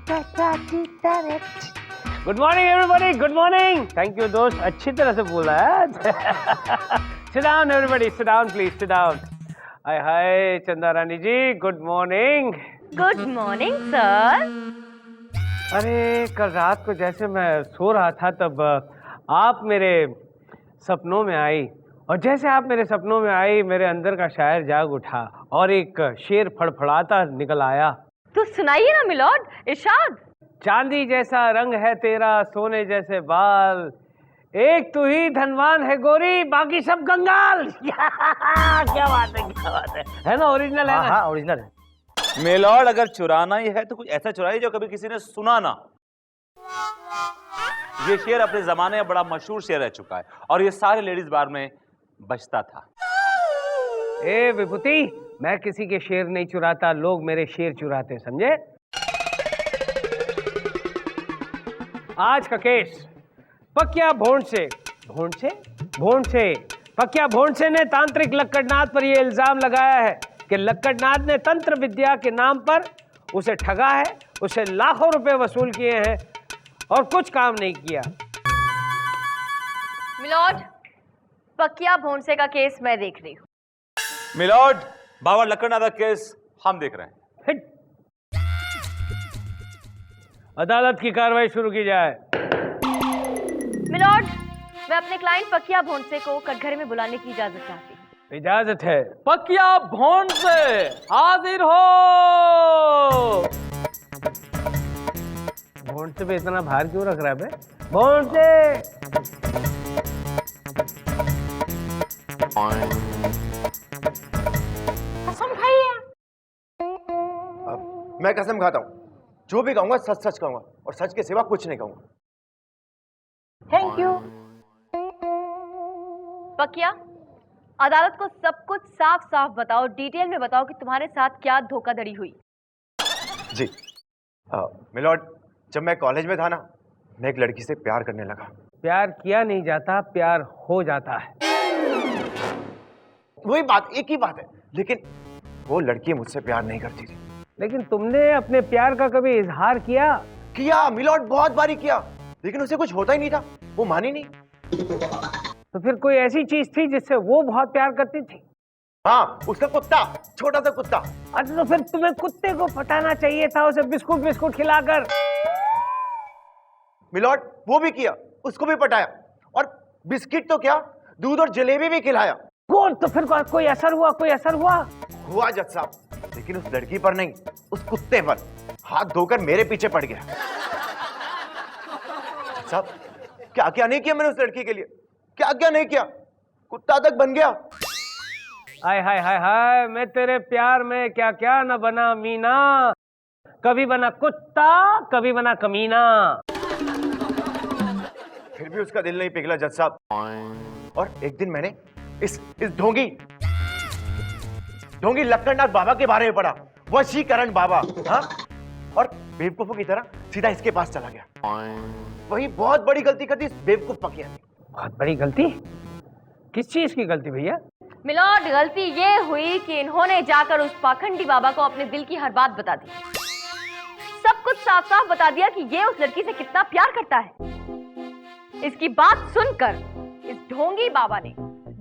Good morning everybody, good morning. Thank you दोस्त, अच्छी तरह से बोला है। Sit down everybody, sit down please, sit down. Hi hi Chanda Rani ji, good morning. Good morning sir. अरे कल रात को जैसे मैं सो रहा था तब आप मेरे सपनों में आई, और जैसे आप मेरे सपनों में आई मेरे अंदर का शायर जाग उठा और एक शेर फड़फड़ाता निकल आया। तो सुनाइए ना मिलॉर्ड, इरशाद। चांदी जैसा रंग है तेरा, सोने जैसे बाल, एक तू ही धनवान है गोरी, बाकी सब कंगाल। क्या बात है ना? ओरिजिनल है ना? हाँ ओरिजिनल है। मेलॉर्ड अगर चुराना ही है तो कुछ ऐसा चुराइए जो कभी किसी ने सुना ना। ये शेर अपने जमाने में बड़ा मशहूर शेर रह चुका है और ये सारे लेडीज बार में बजता था। ए विभूति, मैं किसी के शेर नहीं चुराता, लोग मेरे शेर चुराते, समझे? आज का केस पकिया भोंडसे पकिया भोंडसे ने तांत्रिक लक्कड़नाथ पर यह इल्जाम लगाया है कि लक्कड़नाथ ने तंत्र विद्या के नाम पर उसे ठगा है, उसे लाखों रुपए वसूल किए हैं और कुछ काम नहीं किया। मिलॉर्ड, पकिया भोंडसे का केस मैं देख रही हूँ। मिलॉर्ड, बाबा लक्कड़नाथ का केस हम देख रहे हैं। हिट। अदालत की कार्रवाई शुरू की जाए। मिलॉर्ड, मैं अपने क्लाइंट पकिया भोंडसे को कटघरे में बुलाने की इजाजत चाहती हूँ। इजाजत है। पकिया भोंडसे हाजिर हो। भोंडसे पे इतना भार क्यों रख रहा है बे? भोंडसे। कसम खाइए। मैं कसम खाता हूँ, जो भी कहूंगा सच सच कहूंगा और सच के सिवा कुछ नहीं कहूंगा। Thank you. पकिया, अदालत को सब कुछ साफ साफ बताओ, डिटेल में बताओ कि तुम्हारे साथ क्या धोखाधड़ी हुई। जी मिलॉर्ड, जब मैं कॉलेज में था ना, मैं एक लड़की से प्यार करने लगा। प्यार किया नहीं जाता, प्यार हो जाता है। वही बात, एक ही बात है, लेकिन वो लड़की मुझसे प्यार नहीं करती थी। लेकिन तुमने अपने प्यार का कभी इजहार किया? किया मिलॉर्ड, बहुत बारी किया, लेकिन उसे कुछ होता ही नहीं था, वो मानी नहीं। तो फिर कोई ऐसी चीज थी जिससे वो बहुत प्यार करती थी? हाँ, उसका कुत्ता, छोटा सा कुत्ता। अच्छा, तो फिर तुम्हें कुत्ते को पटाना चाहिए था, उसे बिस्कुट बिस्कुट खिलाकर। मिलॉर्ड, वो भी किया, उसको भी पटाया, और बिस्किट तो क्या, दूध और जलेबी भी खिलाया। तो फिर कोई असर हुआ? कोई असर हुआ? हुआ जज साहब, लेकिन उस लड़की पर नहीं, उस कुत्ते पर। हाथ धोकर मेरे पीछे पड़ गया। जज साहब, क्या क्या नहीं किया मैंने उस लड़की के लिए, क्या क्या नहीं किया, कुत्ता तक बन गया। हाय हाय हाय हाय, मैं तेरे प्यार में क्या क्या न बना मीना, कभी बना कुत्ता, कभी बना कमीना। फिर भी उसका दिल नहीं पिघला जज साहब। और एक दिन मैंने इस ढोंगी लक्कड़नाथ बाबा के बारे में पढ़ा, वशीकरण बाबा। हाँ, और बेवकूफों की तरह सीधा इसके पास चला गया। वही बहुत बड़ी गलती कर दी इस बेवकूफ पकिया ने। बहुत बड़ी गलती? किस चीज की गलती भैया? मिलॉर्ड, गलती ये हुई कि इन्होंने जाकर उस पाखंडी बाबा को अपने दिल की हर बात बता दी। सब कुछ साफ साफ बता दिया कि ये उस लड़की से कितना प्यार करता है। इसकी बात सुनकर इस ढोंगी बाबा ने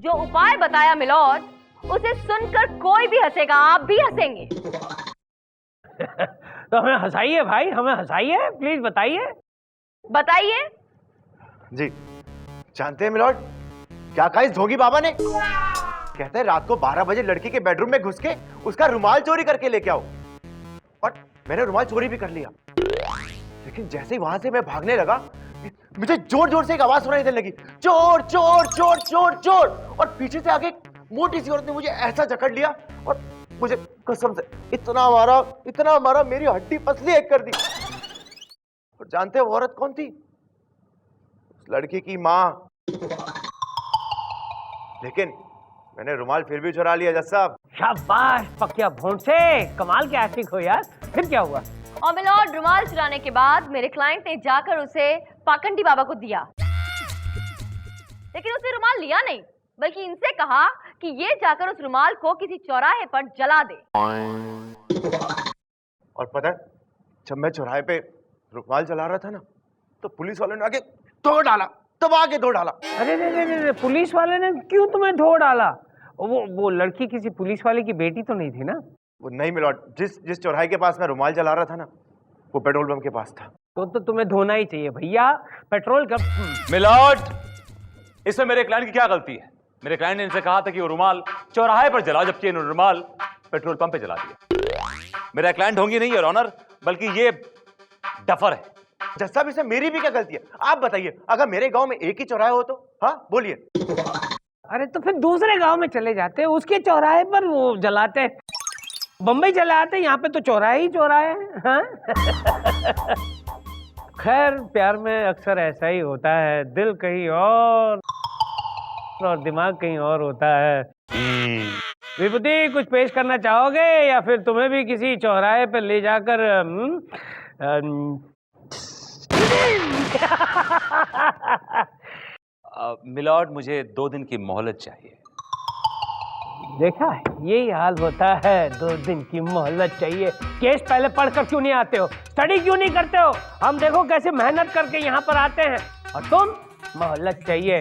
जो उपाय बताया मिलॉर्ड, उसे सुनकर कोई भी हंसेगा, आप भी हंसेंगे। तो हमें हंसाइए भाई, हमें हंसाइए, प्लीज बताइए। बताइए। जी, जानते हैं मिलॉर्ड, क्या कहा इस ढोंगी बाबा ने? कहते हैं रात को 12 बजे लड़की के बेडरूम में घुस के उसका रुमाल चोरी करके लेके आओ। और मैंने रुमाल चोरी भी कर लिया, लेकिन जैसे ही वहां से मैं भागने लगा, मुझे जोर जोर से एक आवाज सुनाई देने लगी, चोर चोर चोर चोर चोर। और पीछे से आगे मोटी सी औरत ने मुझे ऐसा जकड़ लिया और मुझे कसम से इतना मारा, मेरी हड्डी पसली एक कर दी। और जानते हैं वो औरत कौन थी? उस लड़की की माँ। लेकिन मैंने रुमाल फिर भी चुरा लिया जज साहब। शाबाश पकिया भोंडसे, कमाल के एक्टिंग हो यार। फिर क्या हुआ? और मिलॉर्ड, रुमाल चुराने के बाद मेरे क्लाइंट ने जाकर उसे पाखंडी बाबा को दिया, लेकिन उसने रुमाल लिया नहीं, बल्कि इनसे कहा कि ये जाकर उस रुमाल को किसी चौराहे पर जला दे। और पता है जब मैं चौराहे पे रुमाल चला रहा था ना, तो पुलिस वालों ने आके धो डाला, तब आके धो डाला। अरे रे, पुलिस वाले ने क्यों तुम्हें धो डाला? वो लड़की किसी पुलिस वाले की बेटी तो नहीं थी ना? वो नहीं मिलॉर्ड, जिस चौराहे के पास मैं रुमाल चला रहा था ना, वो पेट्रोल पंप के पास था। तो तुम्हें धोना ही चाहिए भैया, पेट्रोल का। मिलॉर्ड, इसमें मेरे क्लाइंट की क्या गलती है? मेरे क्लाइंट ने इनसे कहा था कि वो रुमाल चौराहे पर जलाओ, जबकि इन्होंने रुमाल पेट्रोल पंप पे जला दिया। मेरा क्लाइंट होंगी नहीं योर ऑनर, बल्कि ये डफर है। जज साहब, इसमें मेरी भी क्या गलती है? आप बताइए, अगर मेरे गांव में एक ही चौराहा हो तो? हाँ बोलिए। अरे तो फिर दूसरे गांव में चले जाते, उसके चौराहे पर वो जलाते। बम्बई जलाते, यहाँ पे तो चौराहे ही चौराहे हैं। हाँ? खैर, प्यार में अक्सर ऐसा ही होता है, दिल कहीं और दिमाग कहीं और होता है। विभूति, कुछ पेश करना चाहोगे या फिर तुम्हें भी किसी चौराहे पे ले जाकर मिलॉर्ड, मुझे 2 दिन की मोहलत चाहिए। देखा है, यही हाल होता है, 2 दिन की मोहलत चाहिए। केस पहले पढ़कर क्यों नहीं आते हो? स्टडी क्यों नहीं करते हो? हम देखो कैसे मेहनत करके यहाँ पर आते हैं, और तुम मोहलत चाहिए।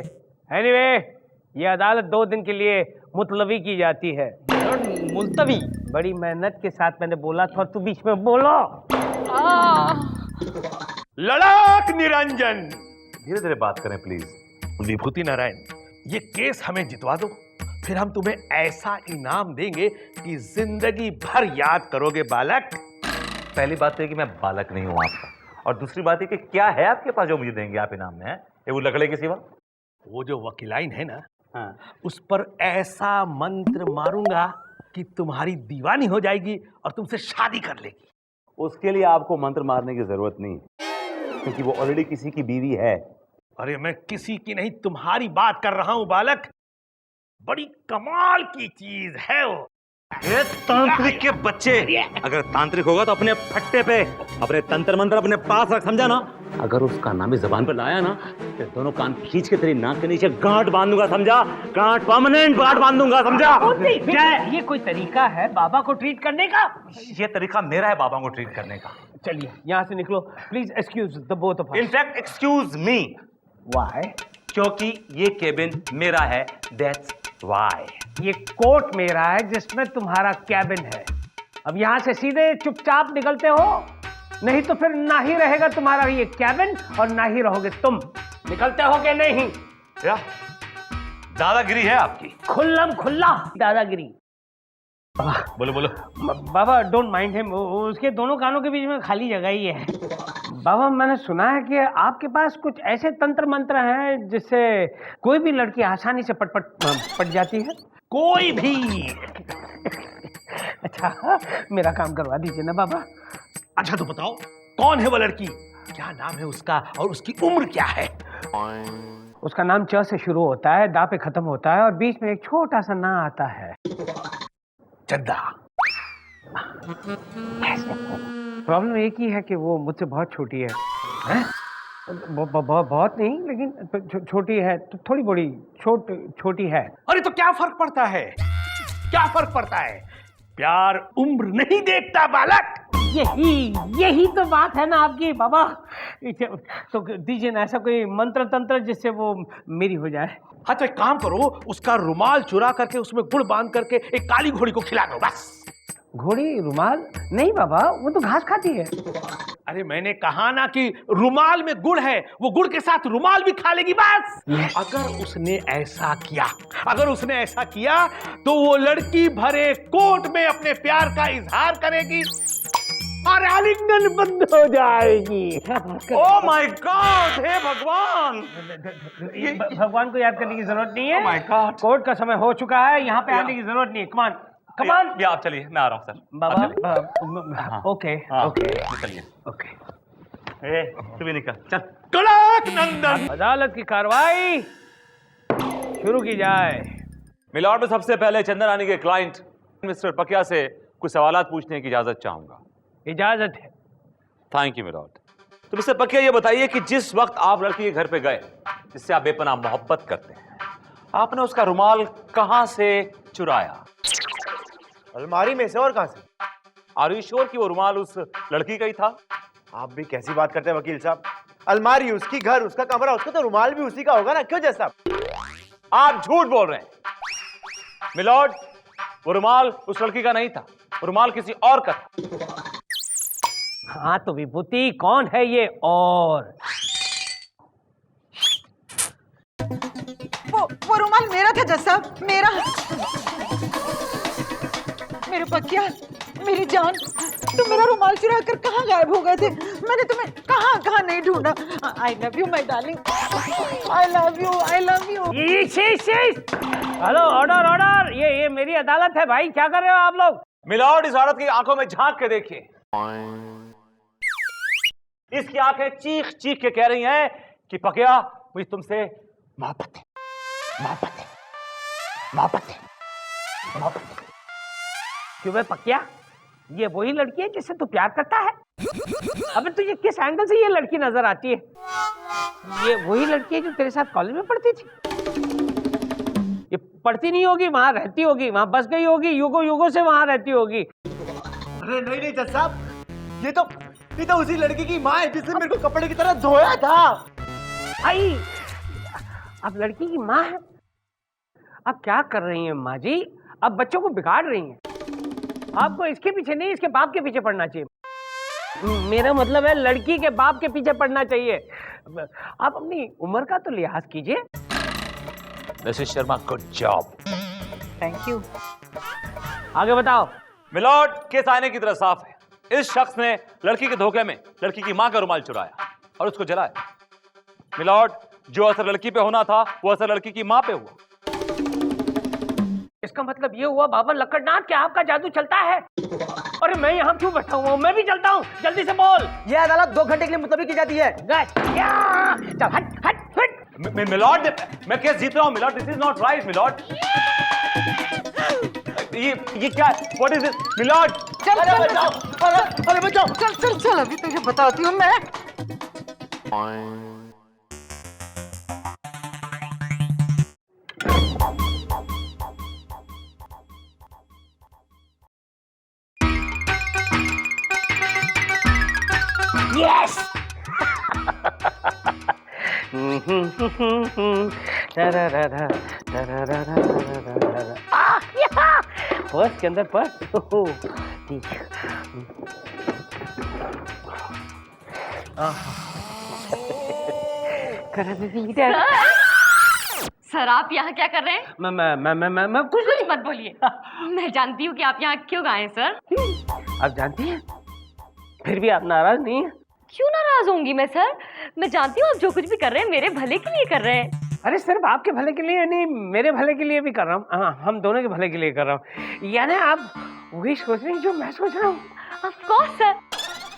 एनीवे, ये अदालत 2 दिन के लिए मुतलवी की जाती है। मुलतवी? बड़ी मेहनत के साथ मैंने बोला था, तू बीच में बोलो। लड़ाक निरंजन। धीरे धीरे बात करें प्लीज। विभूति नारायण, ये केस हमें जितवा दो, फिर हम तुम्हें ऐसा इनाम देंगे कि जिंदगी भर याद करोगे बालक। पहली बात तो है कि मैं बालक नहीं हूं आपका, और दूसरी बात है कि क्या है आपके पास जो मुझे देंगे आप इनाम में? ये वो लकड़े के सिवा? वो जो वकीलाइन है ना, हाँ। उस पर ऐसा मंत्र मारूंगा कि तुम्हारी दीवानी हो जाएगी और तुमसे शादी कर लेगी। उसके लिए आपको मंत्र मारने की जरूरत नहीं, क्योंकि वो ऑलरेडी किसी की बीवी है। अरे मैं किसी की नहीं, तुम्हारी बात कर रहा हूं बालक। बड़ी कमाल की चीज है वो। ये तांत्रिक के बच्चे, अगर तांत्रिक होगा तो अपने फट्टे पे अपने तंत्र मंत्र अपने पास रख, समझा ना? अगर उसका नाम ही जबान पर लाया ना, तो दोनों कान खींच के तेरी नाक के नीचे गांठ बांध दूंगा, समझा? गांठ, परमानेंट गांठ बांध दूंगा, समझा? क्या ये कोई तरीका है बाबा को ट्रीट करने का? ये तरीका मेरा है बाबा को ट्रीट करने का। चलिए यहाँ से निकलो please. Excuse the both of us. In fact excuse me. Why? क्योंकि ये केबिन मेरा है, दैट्स व्हाई। ये कोर्ट मेरा है जिसमें तुम्हारा कैबिन है। अब यहाँ से सीधे चुपचाप निकलते हो, नहीं तो फिर ना ही रहेगा तुम्हारा ये कैबिन और ना ही रहोगे तुम। निकलते हो कि नहीं? क्या दादागिरी है आपकी? खुल्लम खुल्ला दादागिरी। बोलो बोलो। बाबा डोंट माइंड हिम, उसके दोनों कानों के बीच में खाली जगह ही है। बाबा, मैंने सुना है कि आपके पास कुछ ऐसे तंत्र मंत्र हैं जिससे कोई भी लड़की आसानी से पट जाती है। कोई भी। अच्छा, मेरा काम करवा दीजिए ना बाबा। अच्छा तो बताओ, कौन है वो लड़की, क्या नाम है उसका और उसकी उम्र क्या है? उसका नाम च से शुरू होता है, दा पे खत्म होता है और बीच में एक छोटा सा ना आता है। चंदा। प्रॉब्लम एक ही है कि वो मुझसे बहुत छोटी है, बहुत नहीं लेकिन छोटी है, तो थोड़ी बड़ी छोटी है। अरे तो क्या फर्क पड़ता है, क्या फर्क पड़ता है? प्यार उम्र नहीं देखता बालक। यही तो बात है ना आपकी बाबा। तो दीजिए ना ऐसा कोई मंत्र तंत्र जिससे वो मेरी हो जाए। हाँ तो एक काम करो, उसका रुमाल चुरा करके उसमें गुड़ बांध करके एक काली घोड़ी को खिला दो बस। घोड़ी? रुमाल? नहीं बाबा, वो तो घास खाती है। अरे मैंने कहा ना कि रुमाल में गुड़ है, वो गुड़ के साथ रुमाल भी खा लेगी बस। अगर उसने ऐसा किया तो वो लड़की भरे कोर्ट में अपने प्यार का इजहार करेगी और आलिंगन बंद हो जाएगी। ओह माय गॉड, हे भगवान! भगवान को याद करने की जरूरत नहीं है। ओह माय गॉड, कोर्ट का समय हो चुका है, यहाँ पे आने की जरूरत नहीं है। कमान ये आप चलिए, मैं आ रहा हूँ सर। बाबा। ओके चलिए। ओके, तू भी निकल, चल। कड़क नंदन। अदालत की कार्रवाई शुरू की जाए। मिलॉर्ड, में सबसे पहले चंदन रानी के क्लाइंट मिस्टर पकिया से कुछ सवालात पूछने की इजाजत चाहूंगा। इजाजत है। Thank you milord. तो मिस्टर पकिया, ये बताइए कि जिस वक्त आप लड़की के घर पे गए जिससे आप बेपनाह मोहब्बत करते हैं, आपने उसका रुमाल कहां से चुराया? अलमारी में से। और कहां से? आर यू श्योर कि वो रुमाल उस लड़की का ही था? आप भी कैसी बात करते हैं वकील साहब? अलमारी उसकी, घर उसका, कमरा उसका, तो रुमाल भी उसी का होगा ना, क्यों जज साहब? आप झूठ बोल रहे हैं मिलॉर्ड, वो रुमाल उस लड़की का नहीं था, वो रुमाल किसी और का था। हाँ तो विभूति कौन है ये और? वो रुमाल मेरा था जज साहब, मेरा। मेरे पकिया, मेरी जान, तुम मेरा रुमाल चुरा कर कहाँ गायब हो गए थे? मैंने तुम्हें कहाँ कहाँ नहीं ढूंढा। I love you my darling, I love you, I love you. Hello, order order, ये मेरी अदालत है भाई, क्या कर रहे हो आप लोग? मिलॉर्ड, इस औरत की आंखों में झांक के देखिए। इसकी आंखें चीख चीख के कह रही हैं कि पकिया, मुझे तुमसे मोहब्बत है, मोहब्बत है, मोहब्बत है, मोहब्बत है। क्यों बे पकिया, ये वही लड़की है जिससे तू प्यार करता है? अबे तुझे किस एंगल से ये लड़की नजर आती है? ये वही लड़की है जो तेरे साथ कॉलेज में पढ़ती थी? ये पढ़ती नहीं होगी, वहां रहती होगी, वहां बस गई होगी, युगों युगों से वहां रहती होगी। अरे नहीं नहीं जज साहब, ये तो उसी लड़की की माँ है जिसने मेरे को कपड़े की तरह धोया था। आई, अब लड़की की माँ है। अब क्या कर रही हैं माँ जी? अब बच्चों को बिगाड़ रही हैं। आपको इसके पीछे नहीं, इसके बाप के पीछे पड़ना चाहिए। मेरा मतलब है लड़की के बाप के पीछे पड़ना चाहिए। आप अपनी उम्र का तो लिहाज कीजिए। Mrs Sharma, good job. Thank you. आगे बताओ। मिलॉर्ड, केस आने की तरह साफ है। इस शख्स ने लड़की के धोखे में लड़की की मां का रुमाल चुराया और उसको जलाया। मिलॉर्ड, जो असर लड़की पे होना था वो असर लड़की की मां पे हुआ। इसका मतलब ये हुआ बाबा लक्कड़नाथ कि आपका जादू चलता है। अरे मैं यहाँ क्यों बैठा हुआ हूँ? मैं भी चलता हूँ, जल्दी से बोल। ये अदालत 2 घंटे के लिए मुलतवी की जाती है। चल हट हट हट। मिलॉर्ड, मैं केस जीत रहा हूँ milord, this is not right milord. ये क्या, व्हाट इज दिस मिलॉर्ड? चल चल बचाओ, अरे बचाओ, चल चल चल, अभी तुझे बताती हूँ मैं। यस। पर्स के अंदर पर्स। सर, आप यहाँ क्या कर रहे हैं? मैं कुछ कुछ मत बोलिए। मैं जानती हूँ कि आप यहाँ क्यों आए हैं सर। आप जानती हैं, फिर भी आप नाराज नहीं है? क्यों नाराज होंगी मैं सर? मैं जानती हूँ आप जो कुछ भी कर रहे हैं मेरे भले के लिए कर रहे हैं। अरे सिर्फ आपके भले के लिए नहीं, मेरे भले के लिए भी कर रहा हूँ। हाँ, हम दोनों के भले के लिए कर रहा हूँ। यानी आप वही सोच रहे हैं जो मैं सोच रहा हूँ? Of course sir.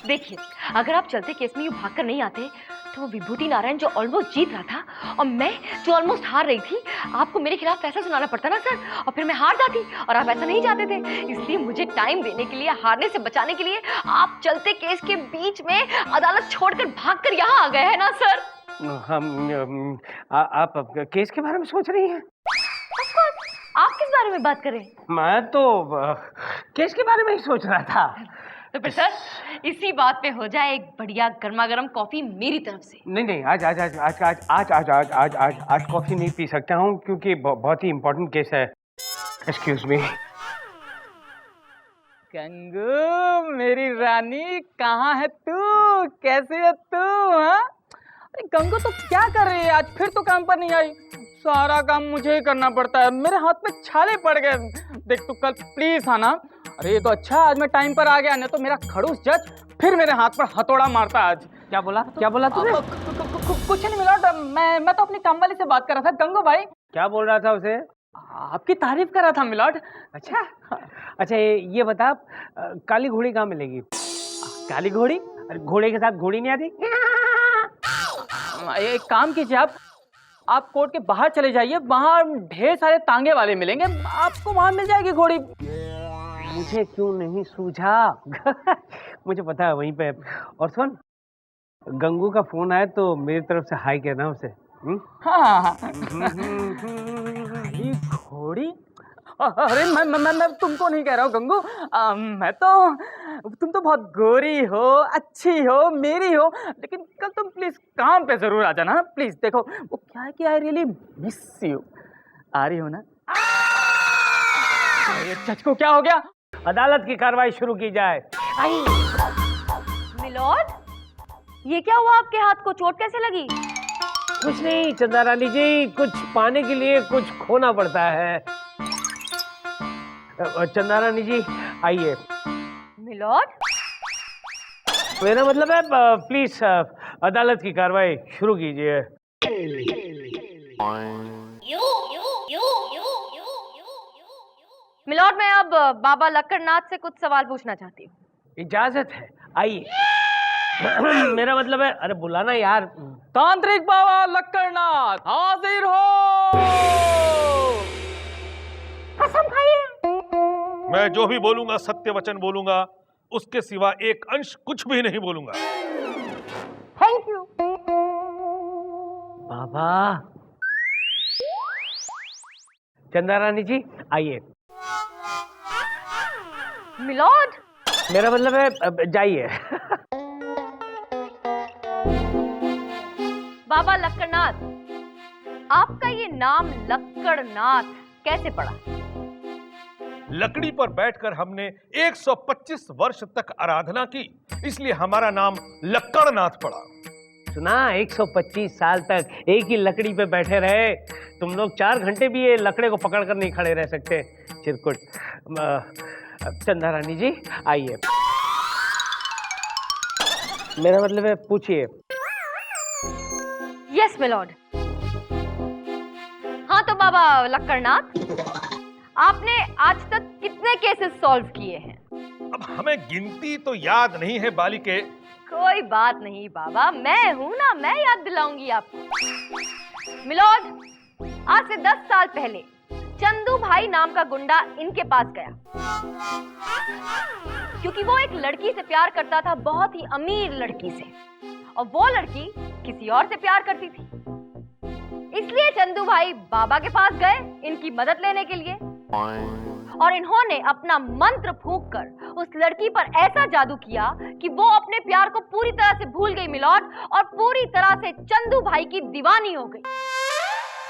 देखिए, अगर आप चलते केस में यूँ भाग कर नहीं आते तो वो विभूति नारायण जो ऑलमोस्ट जीत रहा था और मैं जो ऑलमोस्ट हार रही थी, आपको मेरे खिलाफ फैसला सुनाना पड़ता ना सर, और फिर मैं हार जाती और आप ऐसा नहीं चाहते थे। इसलिए मुझे टाइम देने के लिए, हारने से बचाने के लिए आप चलते केस के बीच में अदालत छोड़कर भागकर यहाँ आ गए हैं ना सर। आप केस के बारे में सोच रही हैं? आप किस बारे में बात कर रहे हैं? मैं तो केस के बारे में ही सोच रहा था। तो फिर सर, इसी बात पे हो जाए एक बढ़िया गर्मा गर्म कॉफी मेरी तरफ से। नहीं, आज कॉफी नहीं पी सकता हूँ क्योंकि बहुत ही इम्पोर्टेंट केस है। Excuse me. गंगू मेरी रानी, कहाँ है तू? कैसी है तू? हाँ, अरे गंगू तो क्या कर रही है आज? फिर तो काम पर नहीं आई। सारा काम मुझे ही करना पड़ता है, मेरे हाथ पे छाले पड़ गए। देख तू कल प्लीज आना। अरे ये तो अच्छा, आज मैं टाइम पर आ गया, नहीं तो मेरा खड़ूस जज फिर मेरे हाथ पर हथौड़ा मारता आज। क्या बोला तूने? कुछ नहीं मिला, मैं तो अपनी काम वाली से बात कर रहा था। गंगू भाई क्या बोल रहा था उसे? आपकी तारीफ कर रहा था मिलॉर्ड। अच्छा ये बता, काली घोड़ी कहाँ मिलेगी? काली घोड़ी? अरे घोड़े के साथ घोड़ी नहीं आती? एक काम कीजिए, आप कोर्ट के बाहर चले जाइए, वहाँ ढेर सारे तांगे वाले मिलेंगे, आपको वहाँ मिल जाएगी घोड़ी। मुझे क्यों नहीं सूझा? मुझे पता है वहीं पे। और सुन, गंगू का फोन आए तो मेरी तरफ से हाई कहना उसे। हाँ। घोड़ी? अरे मैं तुमको नहीं कह रहा हूँ गंगू, मैं तो तुम तो बहुत गोरी हो, अच्छी हो, मेरी हो, लेकिन कल तुम प्लीज काम पे जरूर आ जाना प्लीज। देखो वो क्या है कि आई रियली मिस यू। आ रही हो ना? ये जज को क्या हो गया? अदालत की कार्रवाई शुरू की जाए। मिलॉर्ड, ये क्या हुआ? आपके हाथ को चोट कैसे लगी? कुछ नहीं चंदा रानी जी, कुछ पाने के लिए कुछ खोना पड़ता है। चंदा रानी जी आइए। मिलॉर्ड, मेरा मतलब है प्लीज अदालत की कार्रवाई शुरू कीजिए। मिलॉर्ड, मैं अब बाबा लक्कड़नाथ से कुछ सवाल पूछना चाहती हूँ। इजाजत है, आइए। मेरा मतलब है, अरे बुलाना यार। तांत्रिक बाबा लक्कड़नाथ हाजिर हो। कसम खाइए। मैं जो भी बोलूंगा सत्य वचन बोलूंगा, उसके सिवा एक अंश कुछ भी नहीं बोलूंगा। Thank you. बाबा। चंदा रानी जी आइए। मिलॉर्ड, मेरा मतलब है जाइए। बाबा लक्कड़नाथ, आपका ये नाम लक्कड़नाथ कैसे पड़ा? लकड़ी पर बैठकर हमने 125 वर्ष तक आराधना की, इसलिए हमारा नाम लक्कड़नाथ पड़ा। सुना, 125 साल तक एक ही लकड़ी पे बैठे रहे। तुम लोग 4 घंटे भी ये लकड़े को पकड़कर नहीं खड़े रह सकते, चिरकुट। चंदा रानी जी आइए। मेरा मतलब है पूछिए। Yes milord. हाँ तो बाबा लक्कड़नाथ, आपने आज तक कितने केसेस सॉल्व किए हैं? अब हमें गिनती तो याद नहीं है बालिके। कोई बात नहीं बाबा, मैं हूं ना, मैं याद दिलाऊंगी आपको। मिलॉर्ड, आज से 10 साल पहले चंदू भाई नाम का गुंडा इनके पास गया, क्योंकि वो एक लड़की से प्यार करता था, बहुत ही अमीर लड़की से, और वो लड़की किसी और से प्यार करती थी। इसलिए चंदू भाई बाबा के पास गए इनकी मदद लेने के लिए, और इन्होंने अपना मंत्र फूंककर उस लड़की पर ऐसा जादू किया कि वो अपने प्यार को पूरी तरह से भूल गई मिलॉर्ड, और पूरी तरह से चंदू भाई की दीवानी हो गई।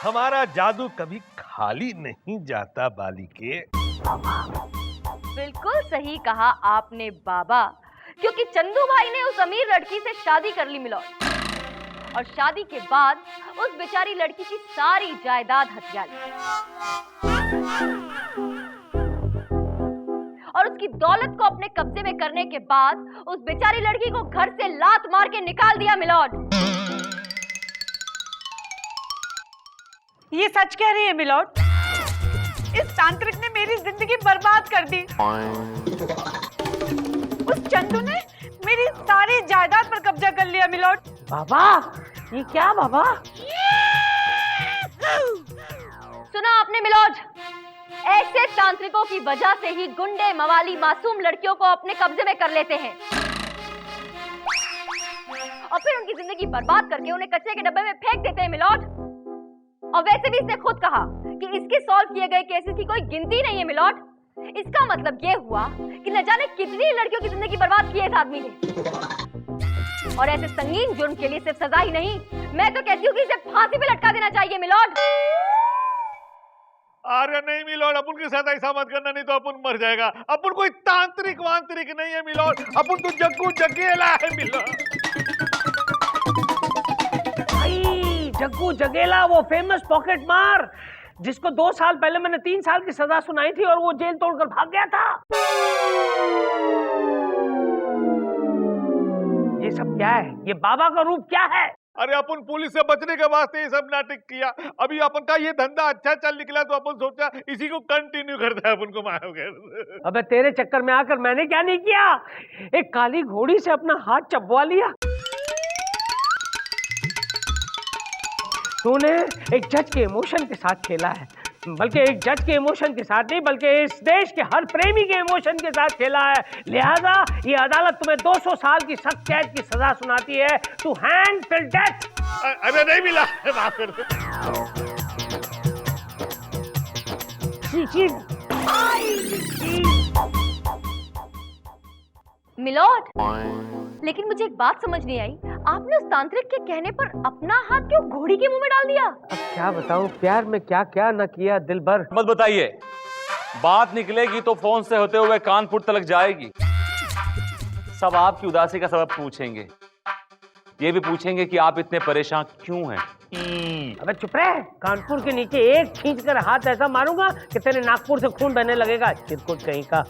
हमारा जादू कभी खाली नहीं जाता बालिके। बिल्कुल सही कहा आपने बाबा, क्योंकि चंदू भाई ने उस अमीर लड़की से शादी कर ली मिलॉर्ड, और शादी के बाद उस बेचारी लड़की की सारी जायदाद हथिया ली, और उसकी दौलत को अपने कब्जे में करने के बाद उस बेचारी लड़की को घर से लात मार के निकाल दिया मिलॉर्ड। ये सच कह रही है मिलॉर्ड? इस तांत्रिक ने मेरी जिंदगी बर्बाद कर दी। उस चंदू ने मेरी सारी जायदाद पर कब्जा कर लिया मिलॉर्ड। बाबा, ये क्या बाबा? सुना आपने मिलॉर्ड? ऐसे तांत्रिकों की वजह से ही गुंडे मवाली मासूम लड़कियों को अपने कब्जे में कर लेते हैं, और फिर उनकी जिंदगी बर्बाद करके उन्हें कचरे के डब्बे में फेंक देते हैं मिलॉर्ड। और वैसे भी इसने खुद कहा कि इसके सॉल्व किए गए केसेस की कोई गिनती नहीं है मिलॉर्ड। इसका मतलब ये हुआ कि न जाने कितनी लड़कियों की जिंदगी बर्बाद की है इस आदमी ने। और ऐसे संगीन जुर्म के लिए सिर्फ सजा ही नहीं, मैं तो कहती हूँ कि इसे फांसी पे लटका देना चाहिए मिलॉर्ड। अरे नहीं मिलॉर्ड, अपन के साथ ऐसा मत करना, नहीं तो अपन मर जाएगा। अपन कोई तांत्रिक वांत्रिक नहीं है मिलॉर्ड, अपन तो जग्गू जगेला है मिलॉर्ड। जग्गू जगेला, वो फेमस पॉकेट मार, जिसको 2 साल पहले मैंने 3 साल की सजा सुनाई थी और वो जेल तोड़कर भाग गया था। ये सब क्या है? ये बाबा का रूप क्या है? अरे अपन पुलिस से बचने के वास्ते ये सब नाटक किया। अभी अपन का ये धंधा अच्छा चल निकला तो अपन सोचा इसी को कंटिन्यू करता है, अपन को मारोगे। अबे तेरे चक्कर में आकर मैंने क्या नहीं किया? एक काली घोड़ी से अपना हाथ चबवा लिया। तूने एक जज के इमोशन के साथ खेला है, बल्कि एक जज के इमोशन के साथ नहीं, बल्कि इस देश के हर प्रेमी के इमोशन के साथ खेला है। लिहाजा ये अदालत तुम्हें 200 साल की सख्त कैद की सजा सुनाती है, टू हैंग टिल डेथ। अरे नहीं मिला, माफ कर दो। मिलोड, लेकिन मुझे एक बात समझ नहीं आई, आपने उस तांत्रिक के कहने पर अपना हाथ क्यों घोड़ी के मुंह में डाल दिया? अब क्या बताऊं, प्यार में क्या क्या न किया दिल भर। मत बताइए, बात निकलेगी तो फोन से होते हुए कानपुर तक जाएगी। सब आपकी उदासी का सबब पूछेंगे, ये भी पूछेंगे कि आप इतने परेशान क्यों हैं। अबे चुप रहे, कानपुर के नीचे एक खींच कर हाथ ऐसा मारूंगा कि तेरे नागपुर से खून बहने लगेगा, चिरकुट कहीं का।